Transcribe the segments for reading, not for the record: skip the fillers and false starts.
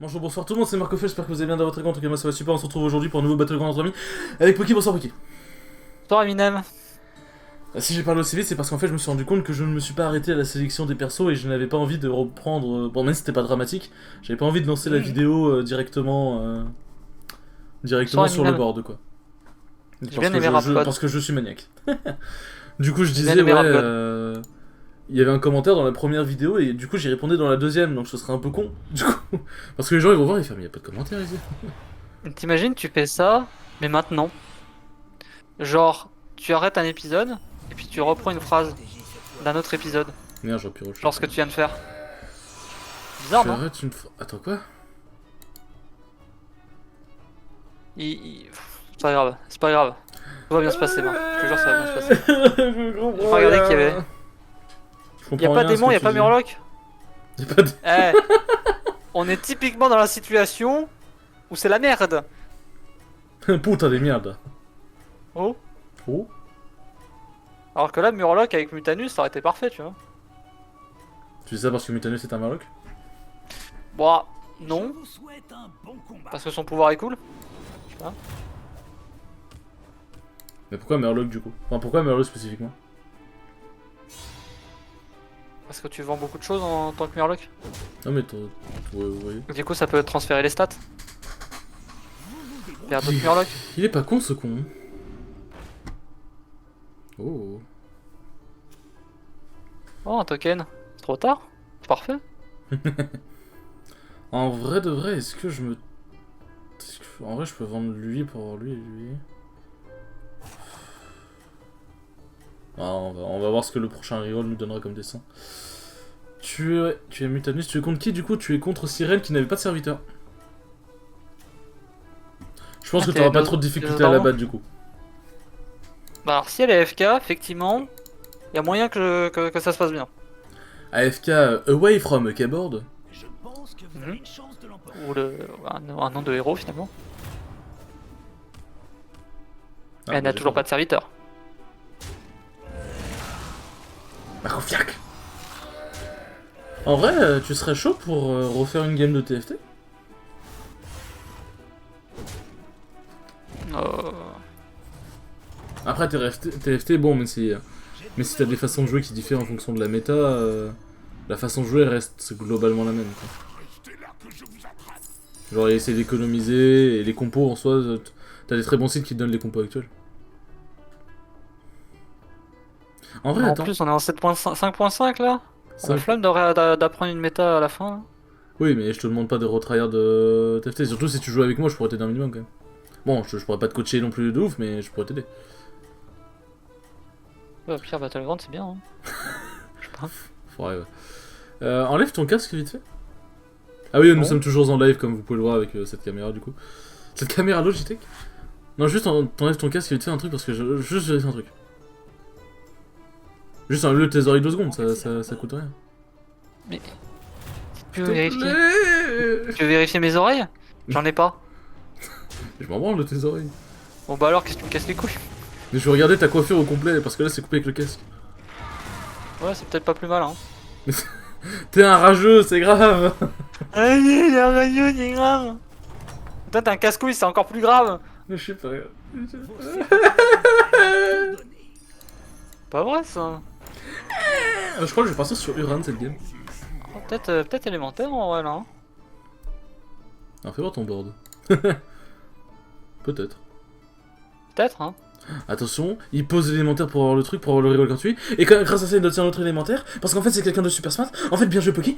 Bonjour, bonsoir tout le monde, c'est Marco Fell, j'espère que vous allez bien dans votre écran. En tout cas, moi ça va super. On se retrouve aujourd'hui pour un nouveau Battleground entre amis avec Poki. Bonsoir Poki. Bonsoir Eminem. Si j'ai parlé aussi vite, c'est parce qu'en fait je me suis rendu compte que je ne me suis pas arrêté à la sélection des persos et je n'avais pas envie de reprendre. Bon, même si c'était pas dramatique, j'avais pas envie de lancer la vidéo directement sur le board quoi. J'ai bien aimé Rapcode. Parce que je suis maniaque. Du coup, je disais, bien aimé ouais. Il y avait un commentaire dans la première vidéo et du coup j'y répondais dans la deuxième, donc ce serait un peu con du coup. Parce que les gens ils vont voir et ils font mais y a pas de commentaire ici. T'imagines, tu fais ça, mais maintenant. Genre, tu arrêtes un épisode et puis tu reprends une phrase d'un autre épisode. Merde, j'aurais pu rechercher. Genre ce que tu viens de faire. Bizarre, non? Attends quoi? C'est pas grave, c'est pas grave. Tout va bien se passer, ben. Je te jure, ça va bien se passer. J'ai pas regardé qu'il y avait. Y'a pas démon, y'a pas Murloc. Y'a pas de... Eh, on est typiquement dans la situation où c'est la merde. Putain des merdes. Oh. Oh. Alors que là, Murloc avec Mutanus, ça aurait été parfait, tu vois. Tu dis ça parce que Mutanus est un Murloc? Bon, non. Parce que son pouvoir est cool. Je sais pas. Mais pourquoi Murloc du coup? Enfin, pourquoi Murloc spécifiquement? Parce que tu vends beaucoup de choses en tant que Murloc. Non mais ouais. Du coup, ça peut transférer les stats. Vers d'autres Murloc. Il est pas con ce con. Oh. Oh, un token. C'est trop tard. C'est parfait. En vrai de vrai, est-ce que je me... En vrai, je peux vendre lui pour avoir lui et lui. Ah, on va voir ce que le prochain reroll nous donnera comme dessin. Tu es Mutanus, tu es contre qui du coup? Tu es contre Sirène qui n'avait pas de serviteur. Je pense que tu n'auras pas trop de difficultés à la battre du coup. Bah alors si elle est AFK, effectivement, il y a moyen que ça se passe bien. AFK away from a keyboard. Ou un nom de héros finalement. Ah, elle n'a toujours pas de serviteur. Makofiak. En vrai, tu serais chaud pour refaire une game de TFT? Après TFT, bon, mais si t'as des façons de jouer qui diffèrent en fonction de la méta, la façon de jouer reste globalement la même. Quoi. Genre essayer d'économiser, et les compos en soi, t'as des très bons sites qui te donnent les compos actuels. En vrai, attends. En plus, on est en 5.5 là. On a flemme d'apprendre une méta à la fin. Là. Oui, mais je te demande pas de retryhard de TFT, surtout si tu joues avec moi, je pourrais t'aider un minimum quand même. Bon, je pourrais pas te coacher non plus de ouf, mais je pourrais t'aider. Ouais, pire Battleground, c'est bien. Hein. Je sais pas. Faudrait, ouais. Enlève ton casque vite fait. Ah oui, nous sommes toujours en live, comme vous pouvez le voir avec cette caméra du coup. Cette caméra Logitech? Non, juste t'enlèves ton casque vite fait un truc parce que juste vérifie un truc. Juste enlève tes oreilles 2 secondes, ça coûte rien. Mais. Tu veux vérifier mes oreilles? J'en ai pas. Je m'en branle de tes oreilles. Bon bah alors, qu'est-ce que tu me casses les couilles? Mais je vais regarder ta coiffure au complet parce que là c'est coupé avec le casque. Ouais, c'est peut-être pas plus mal, hein. T'es un rageux, c'est grave. Aïe, il est un rageux, c'est grave. Putain, t'as un casse-couille, c'est encore plus grave. Mais je sais pas. Pas vrai ça. Je crois que je vais partir sur Uran cette game. Oh, peut-être élémentaire en vrai là. Hein. Alors fais voir ton board. Peut-être. Peut-être hein. Attention, il pose l'élémentaire pour avoir le truc, pour avoir le reroll gratuit. Et grâce à ça il obtient un autre élémentaire. Parce qu'en fait c'est quelqu'un de super smart. En fait bien joué Poki.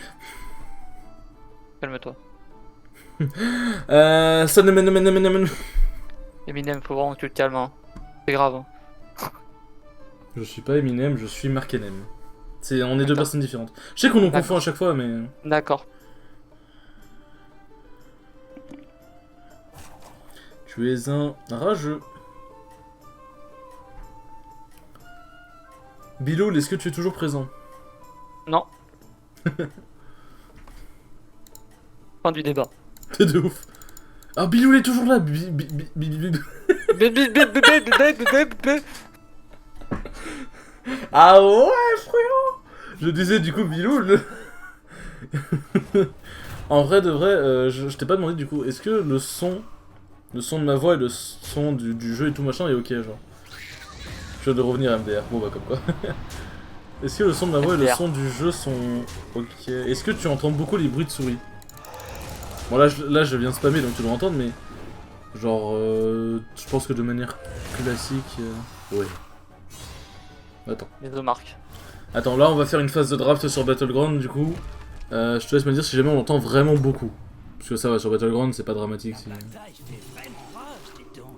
Calme-toi. Eminem, faut vraiment que tu te calmes hein. C'est grave hein. Je suis pas Eminem, je suis Mark Enem. On est deux personnes différentes. Je sais qu'on nous confond à chaque fois, mais... D'accord. Tu es un rageux. Biloul, est-ce que tu es toujours présent? Non. Fin du débat. T'es de ouf. Ah, Biloul est toujours là. Ah ouais, frérot. Je disais du coup Biloul. En vrai de vrai, je t'ai pas demandé du coup, est-ce que le son de ma voix et le son du jeu et tout machin est ok genre? Je viens de revenir à MDR, bon bah comme quoi. Est-ce que le son de ma voix et le MDR. son du jeu sont ok? Est-ce que tu entends beaucoup les bruits de souris? Bon là je viens de spammer donc tu dois entendre mais... Genre, je pense que de manière classique... Ouais. Attends. Les marques. Attends, là on va faire une phase de draft sur Battleground du coup. Je te laisse me dire si jamais on entend vraiment beaucoup. Parce que ça va, sur Battleground c'est pas dramatique si... Tac...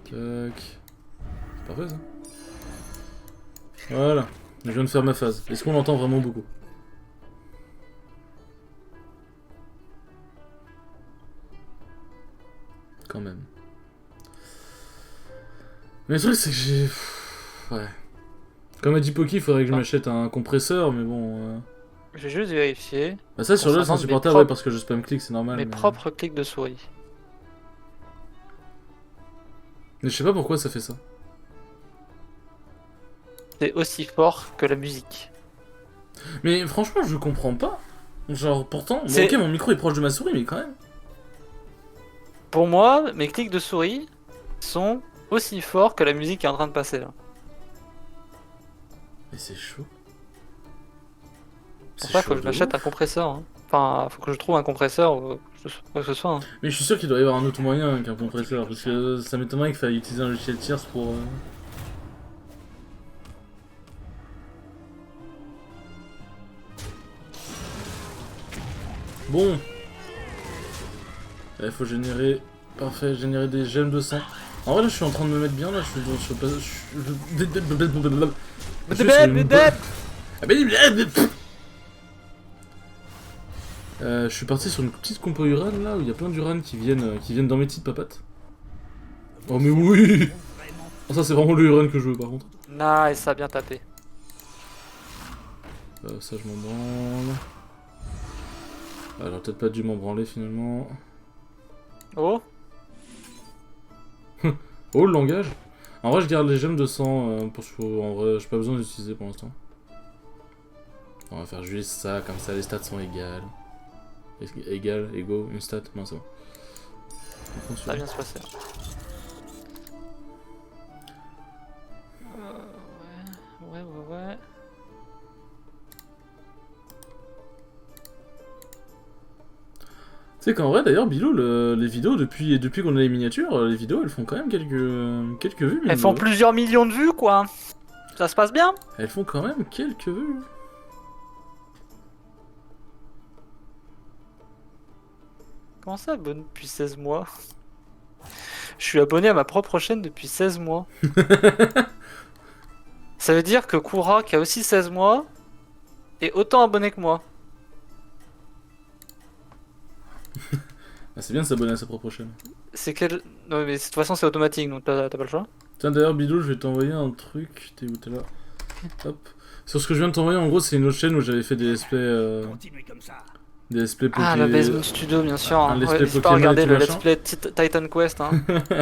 C'est parfait ça. Voilà, je viens de faire ma phase. Est-ce qu'on entend vraiment beaucoup? Quand même. Mais le truc c'est que j'ai... Ouais. Comme a dit Poki, il faudrait que je m'achète un compresseur, mais bon... J'ai juste vérifié. Bah ça sur LoL c'est Concernant insupportable, mes ouais, parce que je spam clic, c'est normal. Mes mais... propres clics de souris. Mais je sais pas pourquoi ça fait ça. C'est aussi fort que la musique. Mais franchement, je comprends pas. Genre, pourtant, bon, ok, mon micro est proche de ma souris, mais quand même. Pour moi, mes clics de souris sont aussi forts que la musique qui est en train de passer là. Mais c'est chaud. Pour ça, faut que je m'achète un compresseur. Hein. Enfin, faut que je trouve un compresseur ou quoi que ce soit. Hein. Mais je suis sûr qu'il doit y avoir un autre moyen qu'un compresseur, parce que ça m'étonnerait qu'il faille utiliser un logiciel tierce pour... Bon. Il faut générer... Parfait, générer des gemmes de sang. En vrai, là, je suis en train de me mettre bien, là, je suis sur... Je suis parti sur une petite compo Uran, là, où il y a plein d'Uran qui viennent dans mes petites papates. Oh mais oui. Oh, ça, c'est vraiment le Uran que je veux, par contre. Nice, ça a bien tapé. Ça, je m'en branle. Alors, peut-être pas dû m'en branler, finalement. Oh. Oh, le langage. En vrai, je garde les gemmes de sang, parce qu'en vrai, j'ai pas besoin d'utiliser pour l'instant. On va faire juste ça, comme ça, les stats sont égales. Égaux, une stat, non, c'est bon. Ça va bien se passer. Ouais. Tu sais qu'en vrai, d'ailleurs, Bilou, les vidéos, depuis qu'on a les miniatures, les vidéos, elles font quand même quelques vues. Elles font plusieurs millions de vues, quoi. Ça se passe bien. Elles font quand même quelques vues. Comment ça, abonné depuis 16 mois? Je suis abonné à ma propre chaîne depuis 16 mois. Ça veut dire que Koura, qui a aussi 16 mois, est autant abonné que moi. Ah, c'est bien de s'abonner à sa propre chaîne. C'est quel... Non mais de toute façon c'est automatique, donc t'as pas le choix. Tiens, d'ailleurs, Bilou, je vais t'envoyer un truc. T'es où? T'es là. Hop. Sur ce que je viens de t'envoyer, en gros, c'est une autre chaîne où j'avais fait des let's play... Des let's play Pokémon. Ah, le Basement Studio, bien sûr. Un let's play N'hésite pas à Pokémon regarder et tout le machin. let's play Titan Quest, hein.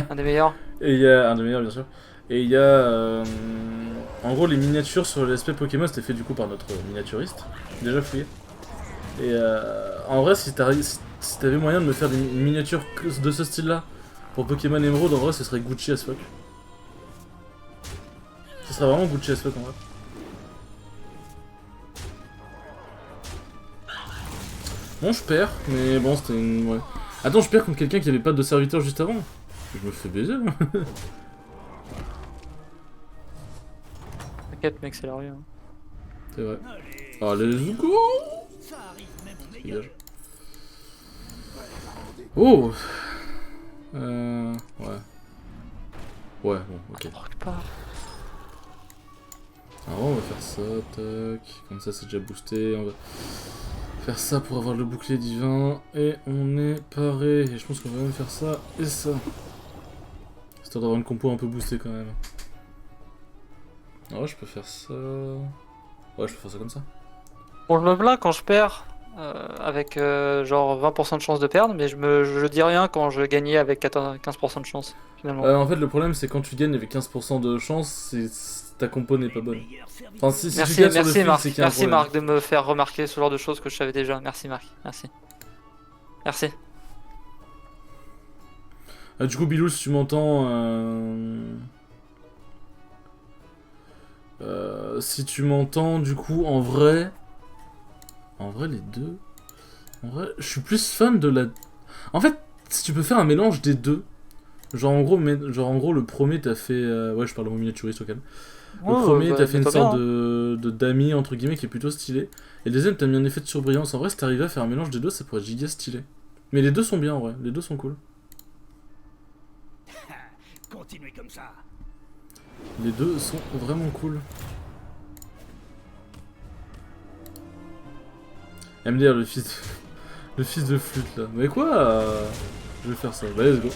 Un des meilleurs. Et il y a un des meilleurs, bien sûr. Et il y a... En gros, les miniatures sur le let's play Pokémon, c'était fait du coup par notre miniaturiste. Déjà fouillé. Et en vrai, si t'avais moyen de me faire une miniature de ce style-là pour Pokémon Emerald, en vrai, ce serait Gucci as fuck. Ce serait vraiment Gucci as fuck en vrai. Bon, je perds, mais bon, c'était une... Ouais. Attends, je perds contre quelqu'un qui avait pas de serviteur juste avant. Je me fais baiser, là. T'inquiète, mec, c'est la rue. Hein. C'est vrai. Allez, go. Dégage. Oh. Ouais. Ouais, bon, ok. Alors on va faire ça, tac. Comme ça, c'est déjà boosté. On va faire ça pour avoir le bouclier divin. Et on est paré. Et je pense qu'on va même faire ça et ça. Histoire d'avoir une compo un peu boostée quand même. Ouais, je peux faire ça. Ouais, je peux faire ça comme ça. Bon, je me plains quand je perds avec genre 20% de chance de perdre, mais je dis rien quand je gagnais avec 15% de chance, finalement. En fait, le problème, c'est quand tu gagnes avec 15% de chance, ta compo n'est pas bonne. Enfin, si tu gagnes sur le fil, c'est qu'il y a un problème. Marc de me faire remarquer ce genre de choses que je savais déjà. Merci Marc, merci. Merci. Ah, du coup, Bilou, si tu m'entends... si tu m'entends, du coup, en vrai... En vrai, les deux... En vrai, je suis plus fan de la... En fait, si tu peux faire un mélange des deux... Genre en gros, le premier t'as fait... Ouais, je parle de mon miniaturiste au calme. Le premier t'as fait une mets-toi sorte bien, hein. de dami, entre guillemets, qui est plutôt stylé. Et le deuxième t'as mis un effet de surbrillance. En vrai, si t'arrivais à faire un mélange des deux, ça pourrait être giga stylé. Mais les deux sont bien, en vrai. Les deux sont cool. Continuez comme ça. Les deux sont vraiment cool. MDR, le fils de... Le fils de flûte, là. Mais quoi Je vais faire ça. Bah, let's go.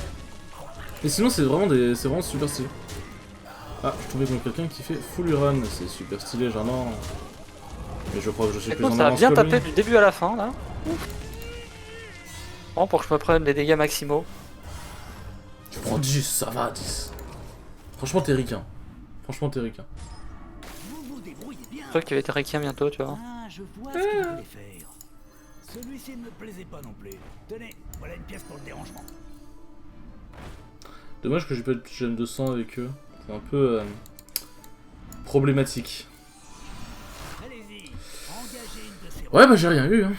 Et sinon, c'est vraiment super stylé. Ah, je suis tombé contre quelqu'un qui fait full run. C'est super stylé, genre non. Mais je crois que je suis plus Écoute, en ça a avance bien que lui. tapé du début à la fin, là. Bon, pour que je me prenne les dégâts maximaux. Tu prends 10, ça va, 10. Franchement, t'es ricain. Franchement, t'es ricain. Vous vous débrouillez bien. Je crois qu'il va être requiem bientôt, tu vois. Ah, je vois ce que vous voulez faire. Celui-ci ne me plaisait pas non plus. Tenez, voilà une pièce pour le dérangement. Dommage que j'ai pas de gemme de sang avec eux. C'est un peu problématique. Allez-y, engagez une de ces Ouais, bah j'ai rien eu. Hein.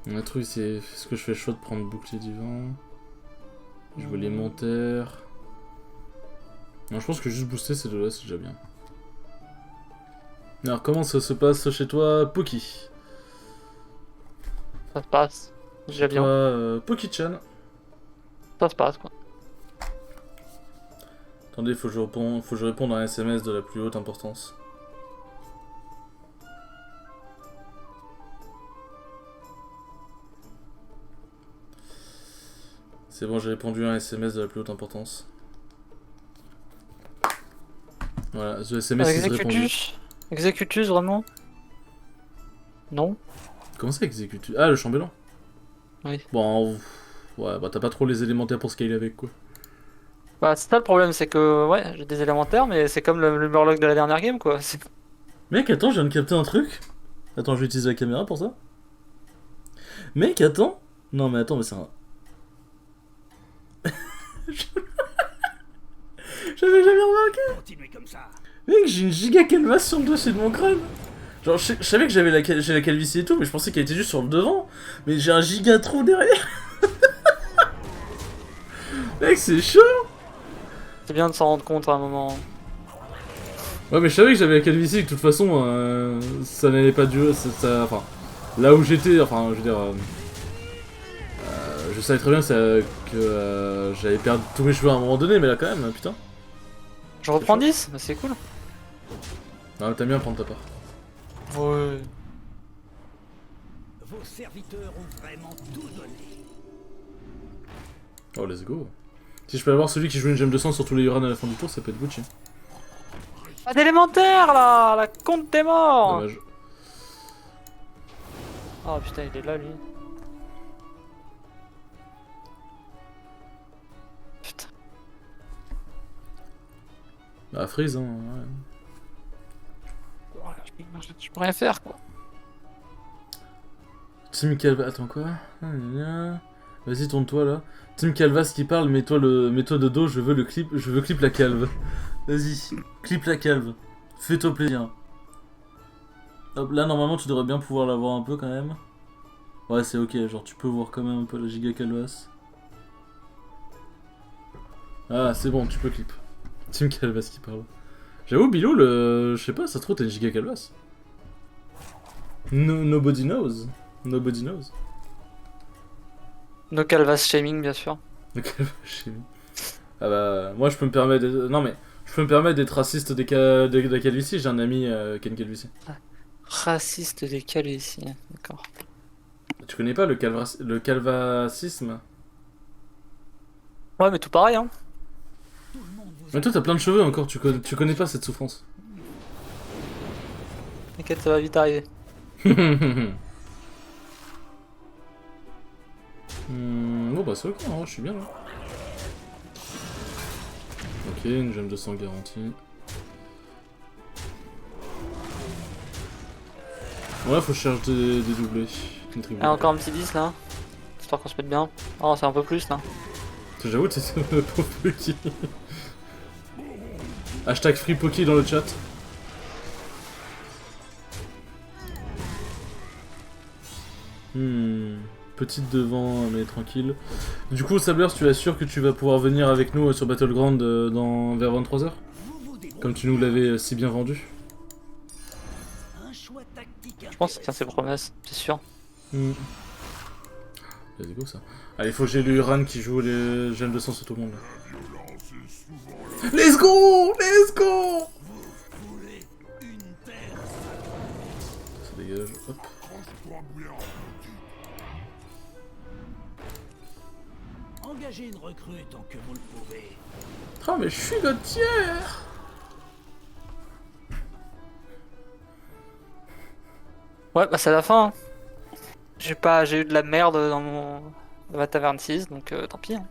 Le truc, c'est est-ce que je fais le choix de prendre bouclier divin. Je veux l'élémentaire. Non, je pense que juste booster ces deux-là, c'est déjà bien. Alors, comment ça se passe chez toi, Poki? Ça se passe. Déjà bien. Toi, Poki-chan. Ça se passe, quoi. Attendez, faut que je réponde à un SMS de la plus haute importance. C'est bon, j'ai répondu à un SMS de la plus haute importance. Voilà, ce SMS il répondu. Executus. Executus, vraiment? Non? Comment ça exécute? Ah, le chambellan. Oui. Bon, ouais, bah t'as pas trop les élémentaires pour scaler avec quoi. Bah, c'est ça le problème, c'est que, ouais, j'ai des élémentaires, mais c'est comme le Murloc de la dernière game, quoi. Mec, attends, je viens de capter un truc. Attends, je vais utiliser la caméra pour ça. Mec, attends. Non, mais attends, mais c'est un... J'avais jamais remarqué. Continuez comme ça. Mec, j'ai une giga calvasse sur le dessus de mon crâne. Genre, je savais que j'avais j'ai la calvitie et tout, mais je pensais qu'elle était juste sur le devant. Mais j'ai un giga trou derrière. Mec, c'est chaud. C'est bien de s'en rendre compte à un moment. Ouais, mais je savais que j'avais la calvitie et que de toute façon, ça n'allait pas durer. Enfin, là où j'étais, enfin, je veux dire... je savais très bien que j'allais perdre tous mes cheveux à un moment donné, mais là quand même, putain. Je reprends 10, bah, c'est cool. Non, t'aimes bien prendre ta part. Ouais. Vos serviteurs ont vraiment tout donné. Oh, let's go. Si je peux avoir celui qui joue une gemme de sang sur tous les Uran à la fin du tour, ça peut être Gucci. Pas d'élémentaire là, la compte t'es mort. Dommage. Oh putain, il est là lui. Putain. Bah, freeze, hein. Ouais. Je peux rien faire quoi. Team Calvas. Attends, quoi? Vas-y, tourne-toi là. Team Calvas qui parle, mets-toi de dos, je veux clip la calve. Vas-y, clip la calve. Fais-toi plaisir. Hop, là, normalement, tu devrais bien pouvoir la voir un peu quand même. Ouais, c'est ok, genre tu peux voir quand même un peu la giga Calvas. Ah, c'est bon, tu peux clip. Team Calvas qui parle. J'avoue, Bilou, je sais pas, ça se trouve, t'as une giga Calvas. Nobody knows. Nobody knows. No calvas shaming bien sûr. Ah bah, moi je peux me permettre d'être... Non mais, je peux me permettre d'être raciste de la calvitie, j'ai un ami qui a une calvitie. Raciste des calvities, d'accord. Tu connais pas le calvacisme? Ouais mais tout pareil hein. Tout le monde vous Mais toi t'as plein de cheveux encore, tu connais pas cette souffrance. T'inquiète, ça va vite arriver. Bon bah c'est ok, hein, je suis bien là. Ok, une gemme de sang garantie. Ouais, faut que je cherche des doublés. Une tribu. Ah, encore un petit 10 là. Histoire qu'on se mette bien. Oh, c'est un peu plus là. J'avoue, c'est le pauvre petit. Hashtag FreePoké dans le chat. Petite devant, mais tranquille. Du coup, Sablers, tu es sûr que tu vas pouvoir venir avec nous sur Battleground vers 23h? Comme tu nous l'avais si bien vendu. Je pense que c'est ses promesses, c'est sûr. Let's go ça. Allez, faut que j'ai le Uran qui joue les gènes de sang sur tout le monde. Là. Let's go! Let's go! Ça dégage, hop. Engagez une recrue tant que vous le pouvez. Ah mais je suis le tiers! Ouais, bah c'est la fin. Hein. J'ai eu de la merde dans ma taverne 6, donc tant pis. Hein.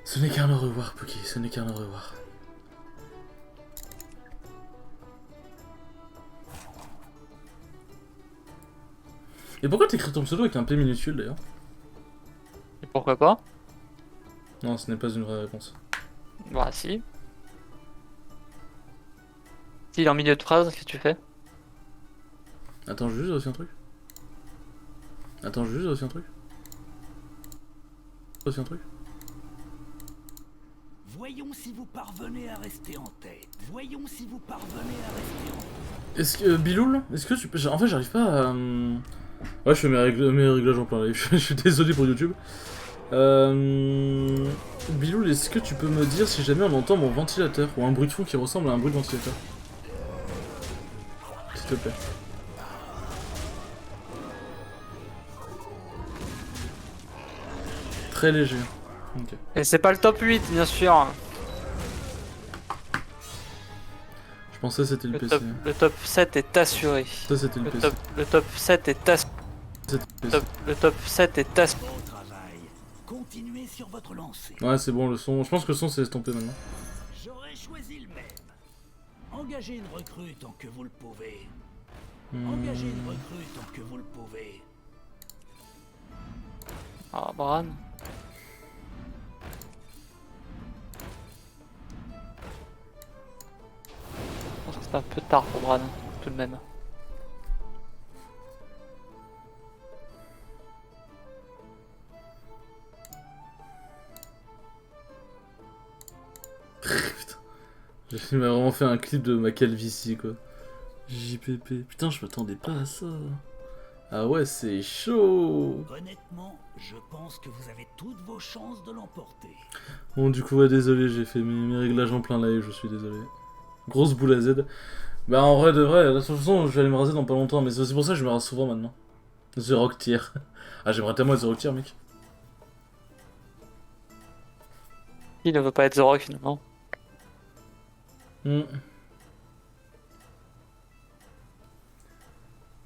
Ce n'est qu'un au revoir, Poké, ce n'est qu'un au revoir. Et pourquoi t'écris ton pseudo avec un P minuscule d'ailleurs? Et pourquoi pas? Non, ce n'est pas une vraie réponse. Bah si. Si, il est en milieu de phrase, qu'est-ce que tu fais? Attends, j'ai juste reçu un truc. Attends, j'ai juste reçu un truc. Reçu un truc. Voyons si vous parvenez à rester en tête. Voyons si vous parvenez à rester en tête. Est-ce que Biloul, est-ce que tu peux... En fait, j'arrive pas à... Ouais, je fais mes réglages en plein live. Je suis désolé pour YouTube. Biloul, est-ce que tu peux me dire si jamais on entend mon ventilateur ou un bruit de fond qui ressemble à un bruit de ventilateur? S'il te plaît. Très léger. Ok. Et c'est pas le top 8, bien sûr. Je pensais que c'était le PC. Le top 7 est assuré. Ça c'était le PC. Le top 7 est assuré. Le top 7 est assuré. Bon travail. Continuez sur votre lancée. Ouais, c'est bon, le son. Je pense que le son s'est estompé maintenant. J'aurais choisi le même. Engagez une recrue tant que vous le pouvez. Engagez une recrue tant que vous le pouvez. Ah, Bran. Je pense que c'est un peu tard pour Bran, tout de même. Putain. Il m'a vraiment fait un clip de ma calvitie quoi. JPP. Putain, je m'attendais pas à ça. Ah ouais, c'est chaud. Honnêtement, je pense que vous avez toutes vos chances de l'emporter. Bon, du coup, ouais, désolé, j'ai fait mes réglages en plein live, je suis désolé. Grosse boule à Z. Bah, en vrai, de vrai, de toute façon, je vais aller me raser dans pas longtemps, mais c'est aussi pour ça que je me rase souvent maintenant. The Rock Tier. Ah, j'aimerais tellement être The Rock Tier, mec. Il ne veut pas être The Rock finalement.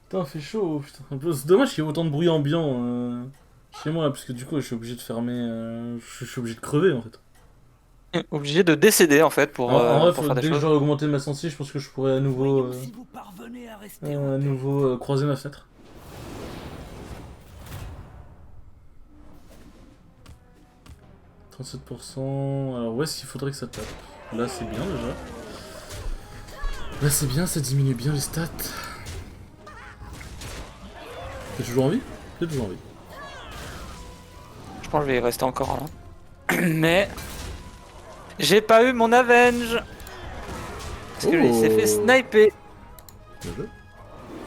Putain, fait chaud, putain. C'est dommage qu'il y ait autant de bruit ambiant chez moi, parce que du coup, je suis obligé de fermer. Je suis obligé de crever en fait. Obligé de décéder en fait pour, En vrai, pour faire des dès que choses. j'aurai augmenté ma sensi, je pense que je pourrais à nouveau, Voyons si vous parvenez à rester en tête. croiser ma fenêtre. « 37%... Alors où est-ce qu'il faudrait que ça tape? Là c'est bien déjà. Là c'est bien, ça diminue bien les stats. T'es toujours en vie? T'es toujours en vie. Je pense que je vais y rester encore là. Mais j'ai pas eu mon avenge. Parce que lui, il s'est fait sniper. Bien joué.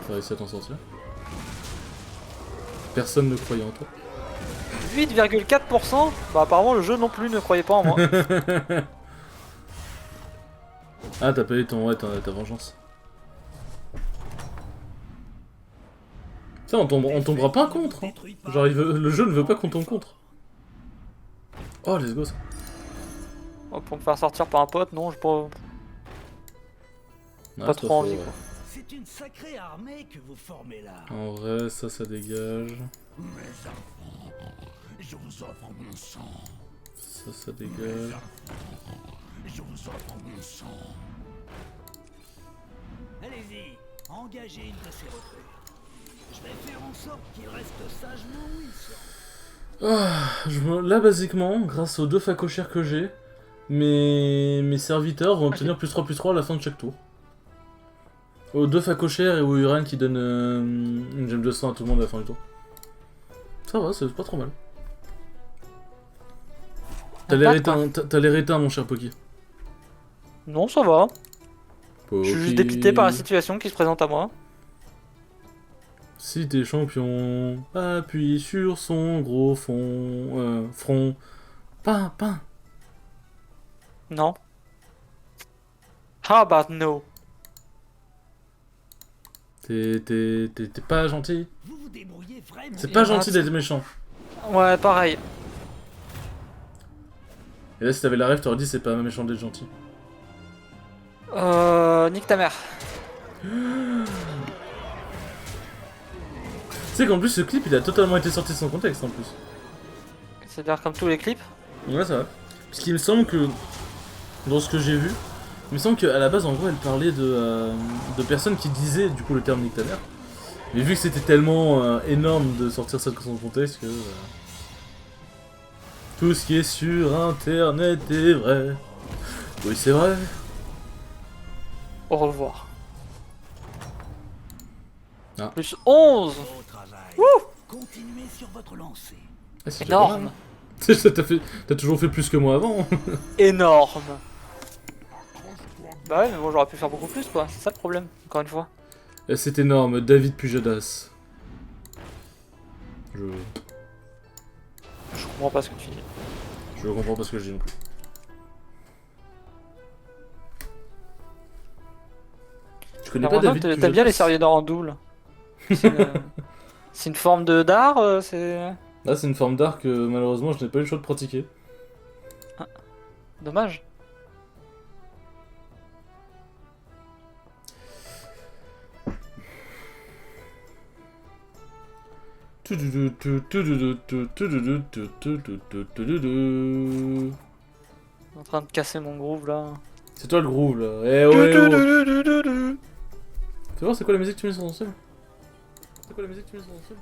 T'as réussi à t'en sortir. Personne ne croyait en toi. 8,4%. Bah apparemment le jeu non plus ne croyait pas en moi. Ah, t'as pas eu ton... ouais, ta vengeance. Ça, on tombera pas contre. Hein. Genre, le jeu ne veut pas qu'on tombe contre. Oh, let's go ça. Pour me faire sortir par un pote, non, je pas. Ah, Pas c'est trop envie, faux, quoi. C'est une sacrée armée que vous formez là. En vrai, ça dégage. Mes enfants, je vous offre mon sang. Ça dégage. Je vous offre mon sang. Allez-y, Engagez une de ces recrues. Je vais faire en sorte qu'ils restent sagement où ils sont. Là, basiquement, grâce aux 2 facochères que j'ai, mes serviteurs vont obtenir +3/+3 à la fin de chaque tour. Aux 2 facochères et au Uran qui donne une gemme de sang à tout le monde à la fin du tour. Ça va, c'est pas trop mal. T'as l'air éteint, mon cher Poki. Non, ça va. Poki. Je suis juste dépité par la situation qui se présente à moi. Si t'es champion, appuie sur son gros front. Pain. Non. How about no? T'es pas gentil. Vous vous débrouillez vraiment. C'est pas gentil d'être méchant. Ouais, pareil. Et là, si t'avais la rêve, t'aurais dit c'est pas méchant d'être gentil. Nique ta mère. Tu sais qu'en plus, ce clip, il a totalement été sorti de son contexte en plus. C'est-à-dire comme tous les clips. Ouais, ça va. Parce qu'il me semble que, dans ce que j'ai vu, il me semble qu'à la base, en gros, elle parlait de personnes qui disaient du coup le terme nique ta mère. Mais vu que c'était tellement énorme de sortir ça de son contexte que... tout ce qui est sur internet est vrai. Oui, c'est vrai. Au revoir. Ah. Plus 11. Beau travail. Continuez sur votre lancée. Ah, c'est déjà pas Énorme. mal. T'as toujours fait plus que moi avant. Énorme. Bah ouais, mais bon, j'aurais pu faire beaucoup plus, quoi. C'est ça le problème, encore une fois. C'est énorme, David Pujadas. Je Je comprends pas ce que tu dis. comprends pas ce que je dis non plus. Tu connais pas David Pujadas? T'aimes bien les séries d'or en double. C'est une forme de d'art, c'est... Là, c'est une forme d'art que malheureusement je n'ai pas eu le choix de pratiquer. Dommage. En train de casser mon groove là. C'est toi le groove là. Eh ouais, oh. Fais voir c'est quoi la musique que tu mets sur ton seul? C'est quoi la musique que tu mets sur ton seul?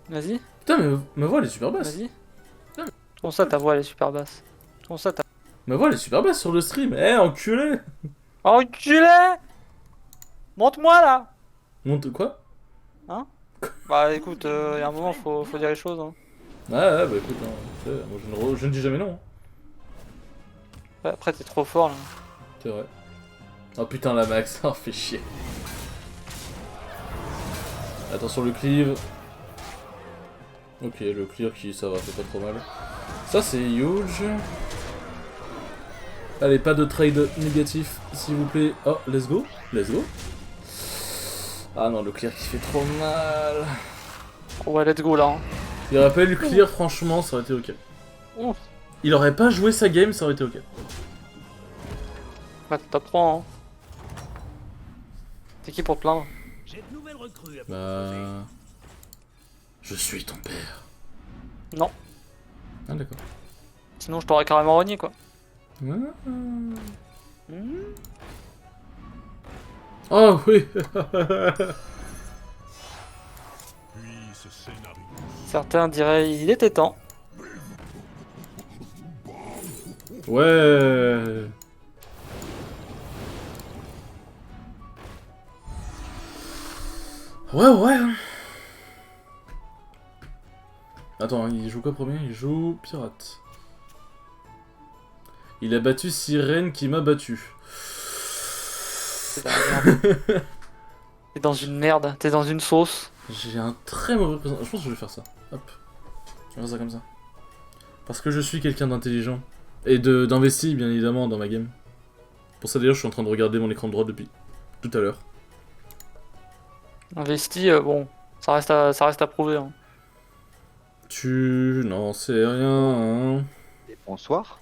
Vas-y, Putain mais ma voix elle est super basse. vas-y. Comment ça ta voix elle est super basse? Comment ça ta... Ma voix elle est super basse sur le stream. Eh enculé. Enculé! Monte-moi là! Monte quoi? Bah écoute, y a un moment faut dire les choses. Hein. Ouais bah écoute, hein, moi je ne dis jamais non. Hein. Ouais, après t'es trop fort là. C'est vrai. Oh putain la max, oh fait chier. Attention le cleave. Ok le clear qui ça va, fait pas trop mal. Ça c'est huge. Allez pas de trade négatif s'il vous plaît. Oh let's go. Let's go. Ah non le clear qui fait trop mal. Ouais, let's go là. Hein. Il aurait pas eu le clear franchement ça aurait été ok. Ouf. Il aurait pas joué sa game ça aurait été ok. Bah t'es top 3 hein. T'es qui pour te plaindre? J'ai de nouvelles recrues à Bah... proposer. Je suis ton père. Non. Ah d'accord. Sinon je t'aurais carrément renié quoi. Ah. Hmm. Oh oui. Certains diraient il était temps. Ouais. Ouais. Attends, il joue quoi premier? Il joue pirate. Il a battu Sirène qui m'a battu. C'est dans la merde. T'es dans une merde, t'es dans une sauce. J'ai un très mauvais présent. Je pense que je vais faire ça. Hop. Je vais faire ça comme ça. Parce que je suis quelqu'un d'intelligent. Et d'investi, bien évidemment, dans ma game. Pour ça, d'ailleurs, je suis en train de regarder mon écran droit depuis tout à l'heure. Investi, bon, ça reste à prouver. Hein. Tu n'en sais rien. Hein. Bonsoir.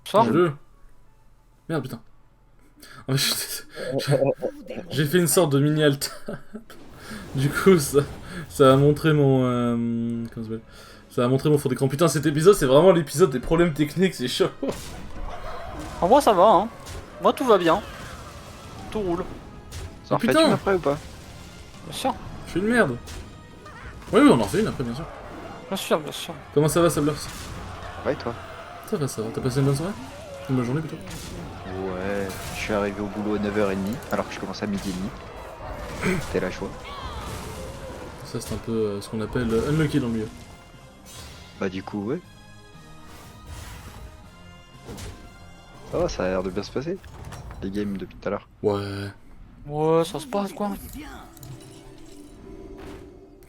Soir, Jeu. Merde, putain. En fait, j'ai fait une sorte de mini alt. Du coup, ça a montré mon... comment ça s'appelle ? Ça a montré mon fond d'écran. Putain, cet épisode, c'est vraiment l'épisode des problèmes techniques, c'est chaud. en moi ça va, hein. Moi tout va bien. Tout roule. Ça en putain. fait une après ou pas? Bien sûr, Je suis une merde. Oui, oui, on en fait une après, bien sûr. bien sûr, bien sûr. Comment ça va, Sablers? Ouais, toi? Ça va, ça va. T'as passé une bonne soirée? Une bonne journée plutôt? Ouais, je suis arrivé au boulot à 9h30, alors que je commence à 12h30. C'était la choix. Ça, c'est un peu ce qu'on appelle unlucky dans le milieu. Bah du coup, ouais. Ça va, ça a l'air de bien se passer. Les games depuis tout à l'heure. Ouais. Ouais, ça se passe quoi.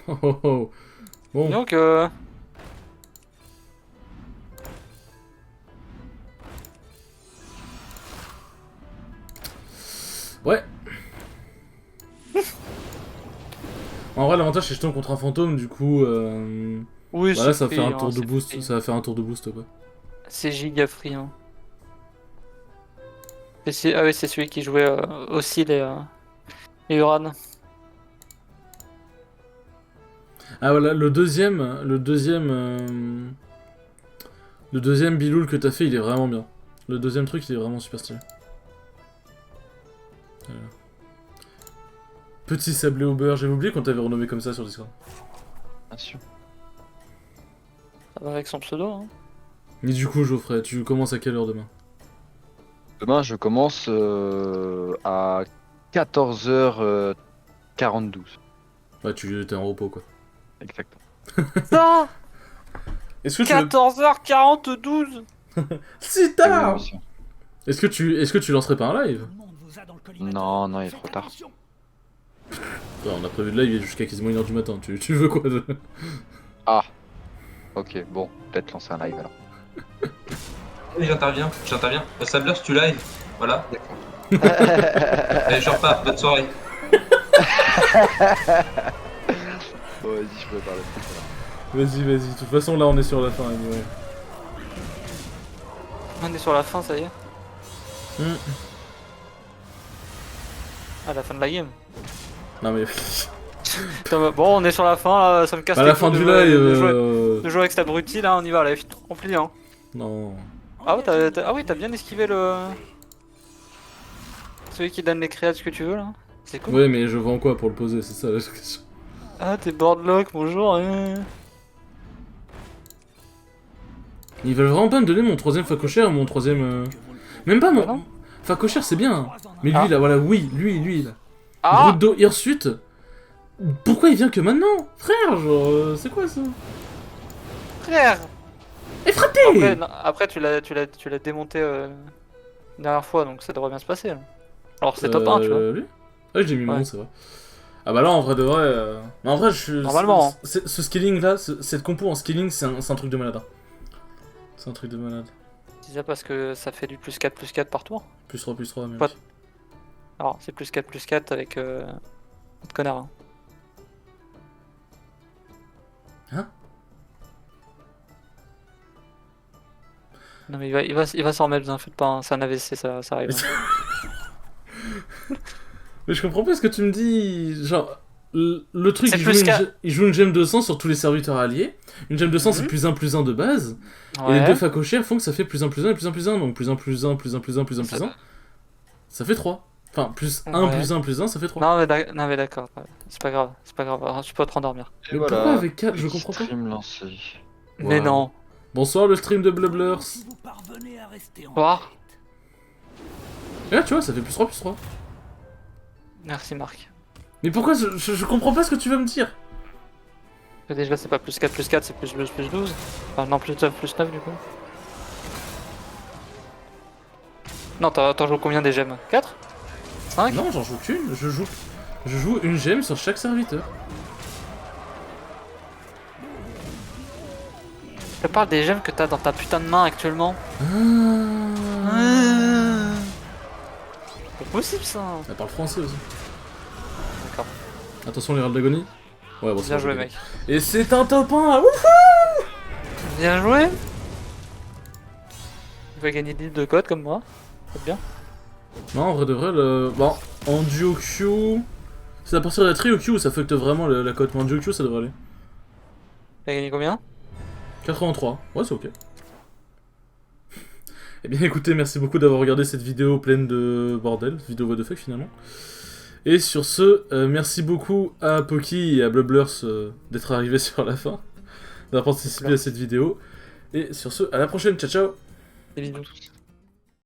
Oh, oh, oh. Bon. Donc, Ouais. En vrai, l'avantage, c'est que je tombe contre un fantôme, du coup... oui, Bah là, c'est ça va faire free, un hein, tour de c'est boost. free. Ça va faire un tour de boost, quoi. C'est giga free. Hein. Et ah oui, c'est celui qui jouait aussi les Uran. Ah voilà, le deuxième biloul que t'as fait, il est vraiment bien. Le deuxième truc, il est vraiment super stylé. Voilà. Petit sablé au beurre, j'avais oublié qu'on t'avait renommé comme ça sur Discord. Bien sûr. Ça va avec son pseudo. Hein. Mais du coup, Geoffrey, tu commences à quelle heure demain? Demain, je commence à 14h42. Ouais, tu t'es en repos, quoi. Exactement. Ça Est-ce que tu... veux- 14h42. Si Et tard. oui, monsieur. Est-ce que tu lancerais pas un live? Non, non, il est trop tard. Ouais, on a prévu de live jusqu'à quasiment 1h du matin, tu veux quoi de... Ah. Ok, bon, peut-être lancer un live alors. Oui, j'interviens. Sablers, tu live. Voilà. D'accord. Allez, je repars. Bonne soirée. Bon, vas-y, je peux parler. Vas-y, vas-y, de toute façon là on est sur la fin, anyway. On est sur la fin, ça y est. Hmm. À la fin de la game. Non mais... Putain, bon, on est sur la fin, là, ça me casse Pas les la fin couilles du de jouer- live... de jouer avec cet abruti là, on y va, là, vite rempli hein. Non... Ah ouais, ah oui, t'as bien esquivé le... Celui qui donne les créates que tu veux là. C'est cool. Ouais mais je vends quoi pour le poser, c'est ça la question. Ah, t'es boardlock, bonjour. Ils veulent vraiment pas me donner mon troisième facochère, mon troisième... Même pas Ah mon... non. Facochère c'est bien, hein. Mais lui Ah. là, voilà, oui, lui là. Ah Bruto Hirsute. Pourquoi il vient que maintenant? Frère, genre, c'est quoi ça? frère. Et frappé! Après, non, après tu l'as démonté une dernière fois, donc ça devrait bien se passer. Là. Alors c'est top 1, tu vois. Lui ah, j'ai mis mon Ouais. nom, c'est vrai. Ah bah là, en vrai de vrai... Mais en vrai, je suis... Normalement, hein. Ce scaling là, cette compo en scaling, c'est un truc de malade. Hein. C'est un truc de malade. C'est ça parce que ça fait du +4/+4 par tour. Plus 3, même. Pas- Alors c'est +4/+4 avec notre connard. Hein. Hein? Non mais il va s'en remettre, vous en faites pas, hein. C'est un AVC, ça arrive. Hein. Mais je comprends pas ce que tu me dis. Genre, le truc, C'est il plus il joue une gemme de sang sur tous les serviteurs alliés. Une gemme de sang, c'est Mhm. +1/+1 de base. Et Ouais. les deux facochères font que ça fait +1/+1 et +1/+1. Donc +1/+1, +1/+1, +1/+1. Ça fait 3. Enfin, +1, Ouais. +1/+1, ça fait 3. Non mais d'accord, c'est pas grave, Alors, tu peux te rendormir. Et Mais pourquoi avec 4? Je comprends pas. Stream lancé. Mais Wow. non. Bonsoir le stream de Blubblers. Si vous parvenez à rester en Voir. Et là, tu vois, ça fait +3/+3. Merci Marc. Mais pourquoi je comprends pas ce que tu veux me dire. Parce que déjà c'est pas +4/+4, c'est +12/+12. Enfin non, +9/+9 du coup. Non, t'en joues combien des gemmes 4 5 Non, j'en joue qu'une. Je joue une gemme sur chaque serviteur. Je te parle des gemmes que t'as dans ta putain de main actuellement. Ah. C'est possible ça. Elle parle français aussi. D'accord. Attention l'erreur d'agonie. Ouais, bon, c'est Bien bon, joué j'ai mec. gagné. Et c'est un top 1. Wouhou! Bien joué. Tu vas gagner 10 de code comme moi. C'est bien. Non, en vrai de vrai, le... Bon, en duo Q... C'est à partir de la trio Q où ça fuckte vraiment la cote, mais en duo Q ça devrait aller. T'as gagné combien 83. Ouais, c'est ok. Eh bien écoutez, merci beaucoup d'avoir regardé cette vidéo pleine de bordel, vidéo what the fuck finalement. Et sur ce, merci beaucoup à Poki et à Blubblers d'être arrivés sur la fin, d'avoir participé à cette vidéo. Et sur ce, à la prochaine, ciao ciao. Des bisous.